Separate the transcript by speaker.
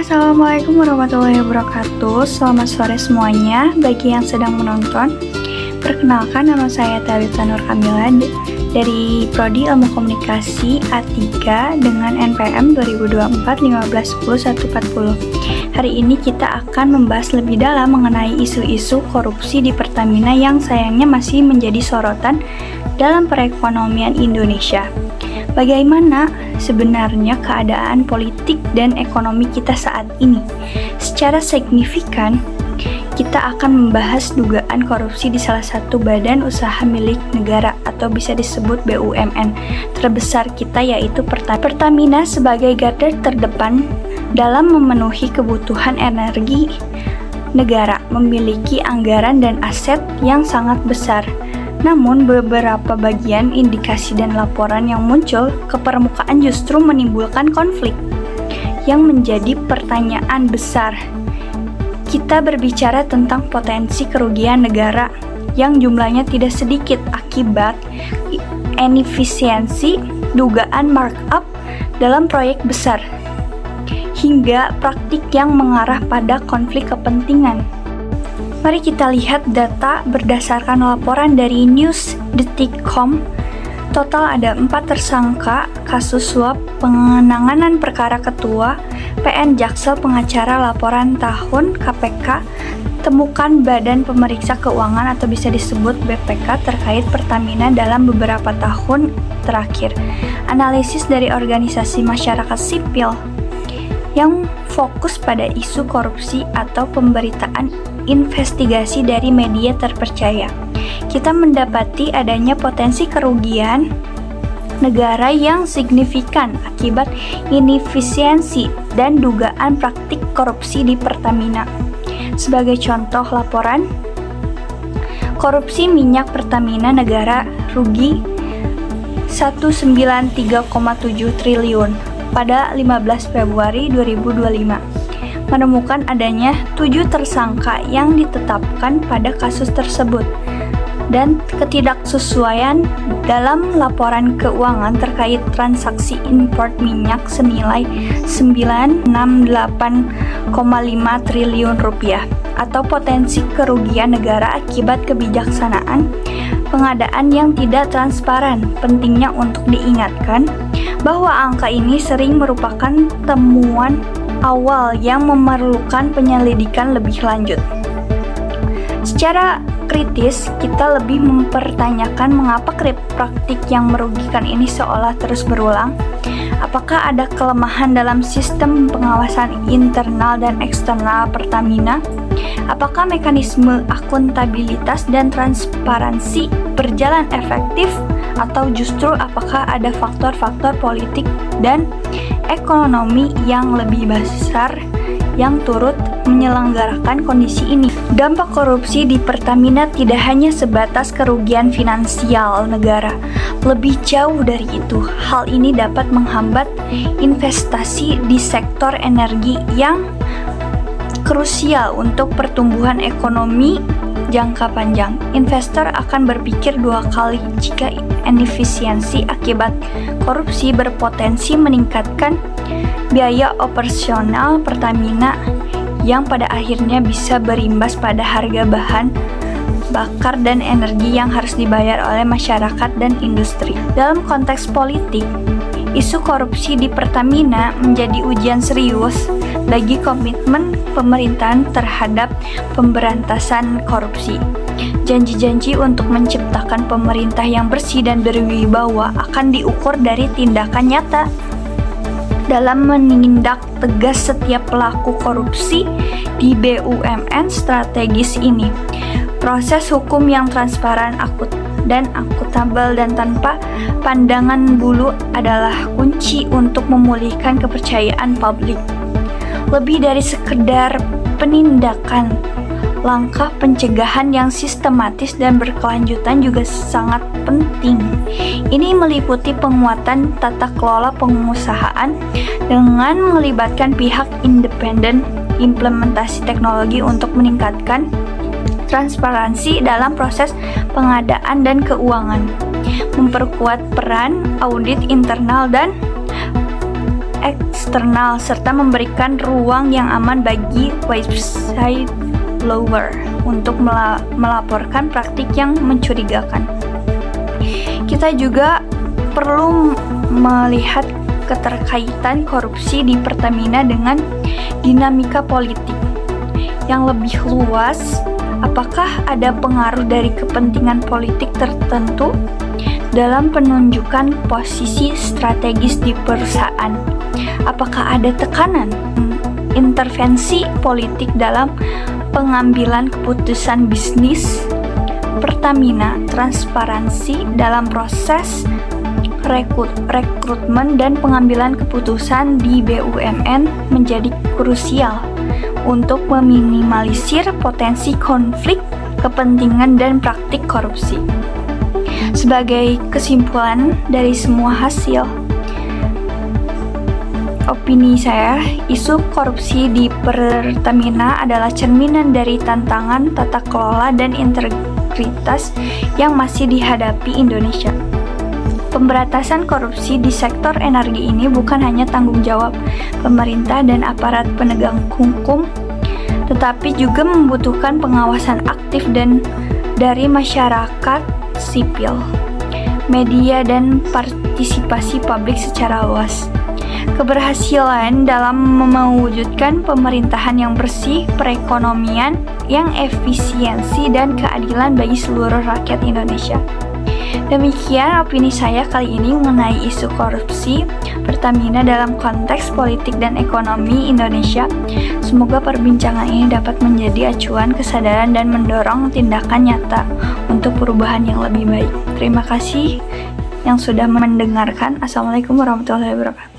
Speaker 1: Assalamualaikum warahmatullahi wabarakatuh. Selamat sore semuanya bagi yang sedang menonton. Perkenalkan, nama saya Talitha Nur Kamila dari Prodi Ilmu Komunikasi A3 dengan NPM 2024-1510-140. Hari ini kita akan membahas lebih dalam mengenai isu-isu korupsi di Pertamina yang sayangnya masih menjadi sorotan dalam perekonomian Indonesia. Bagaimana sebenarnya keadaan politik dan ekonomi kita saat ini? Secara signifikan, kita akan membahas dugaan korupsi di salah satu badan usaha milik negara atau bisa disebut BUMN terbesar kita, yaitu Pertamina sebagai garda terdepan dalam memenuhi kebutuhan energi negara, memiliki anggaran dan aset yang sangat besar. Namun, beberapa bagian indikasi dan laporan yang muncul ke permukaan justru menimbulkan konflik yang menjadi pertanyaan besar. Kita berbicara tentang potensi kerugian negara yang jumlahnya tidak sedikit akibat inefisiensi, dugaan markup dalam proyek besar, hingga praktik yang mengarah pada konflik kepentingan. Mari kita lihat data berdasarkan laporan dari News.detik.com. Total ada 4 tersangka kasus suap penanganan perkara ketua PN Jaksel pengacara laporan tahun KPK temukan Badan Pemeriksa Keuangan atau bisa disebut BPK terkait Pertamina dalam beberapa tahun terakhir. Analisis dari organisasi masyarakat sipil yang fokus pada isu korupsi atau pemberitaan investigasi dari media terpercaya. Kita mendapati adanya potensi kerugian negara yang signifikan akibat inefisiensi dan dugaan praktik korupsi di Pertamina. Sebagai contoh laporan, korupsi minyak Pertamina negara rugi 193,7 triliun pada 15 Februari 2025. Menemukan adanya 7 tersangka yang ditetapkan pada kasus tersebut dan ketidaksesuaian dalam laporan keuangan terkait transaksi impor minyak senilai 968,5 triliun rupiah atau potensi kerugian negara akibat kebijaksanaan pengadaan yang tidak transparan. Pentingnya untuk diingatkan bahwa angka ini sering merupakan temuan awal yang memerlukan penyelidikan lebih lanjut. Secara kritis, kita lebih mempertanyakan mengapa praktik yang merugikan ini seolah terus berulang. Apakah ada kelemahan dalam sistem pengawasan internal dan eksternal Pertamina? Apakah mekanisme akuntabilitas dan transparansi berjalan efektif? Atau justru apakah ada faktor-faktor politik dan ekonomi yang lebih besar yang turut menyelenggarakan kondisi ini? Dampak korupsi di Pertamina tidak hanya sebatas kerugian finansial negara. Lebih jauh dari itu, hal ini dapat menghambat investasi di sektor energi yang krusial untuk pertumbuhan ekonomi jangka panjang. Investor akan berpikir 2 kali jika inefisiensi akibat korupsi berpotensi meningkatkan biaya operasional Pertamina yang pada akhirnya bisa berimbas pada harga bahan bakar dan energi yang harus dibayar oleh masyarakat dan industri. Dalam konteks politik, isu korupsi di Pertamina menjadi ujian serius bagi komitmen pemerintahan terhadap pemberantasan korupsi. Janji-janji untuk menciptakan pemerintah yang bersih dan berwibawa akan diukur dari tindakan nyata. Dalam menindak tegas setiap pelaku korupsi di BUMN strategis ini, proses hukum yang transparan, dan akuntabel dan tanpa pandangan bulu adalah kunci untuk memulihkan kepercayaan publik. Lebih dari sekedar penindakan, langkah pencegahan yang sistematis dan berkelanjutan juga sangat penting. Ini meliputi penguatan tata kelola pengusahaan dengan melibatkan pihak independen, implementasi teknologi untuk meningkatkan transparansi dalam proses pengadaan dan keuangan, memperkuat peran audit internal dan eksternal serta memberikan ruang yang aman bagi whistleblower untuk melaporkan praktik yang mencurigakan. Kita juga perlu melihat keterkaitan korupsi di Pertamina dengan dinamika politik yang lebih luas. Apakah ada pengaruh dari kepentingan politik tertentu dalam penunjukan posisi strategis di perusahaan? Apakah ada tekanan intervensi politik dalam pengambilan keputusan bisnis? Pertamina transparansi dalam proses rekrutmen dan pengambilan keputusan di BUMN menjadi krusial untuk meminimalisir potensi konflik kepentingan dan praktik korupsi. Sebagai kesimpulan dari semua hasil, opini saya, isu korupsi di Pertamina adalah cerminan dari tantangan tata kelola dan integritas yang masih dihadapi Indonesia. Pemberantasan korupsi di sektor energi ini bukan hanya tanggung jawab pemerintah dan aparat penegak hukum, tetapi juga membutuhkan pengawasan aktif dan dari masyarakat sipil, media, dan partisipasi publik secara luas. Keberhasilan dalam mewujudkan pemerintahan yang bersih, perekonomian yang efisiensi, dan keadilan bagi seluruh rakyat Indonesia. Demikian opini saya kali ini mengenai isu korupsi Pertamina dalam konteks politik dan ekonomi Indonesia. Semoga perbincangan ini dapat menjadi acuan kesadaran dan mendorong tindakan nyata untuk perubahan yang lebih baik. Terima kasih yang sudah mendengarkan. Assalamualaikum warahmatullahi wabarakatuh.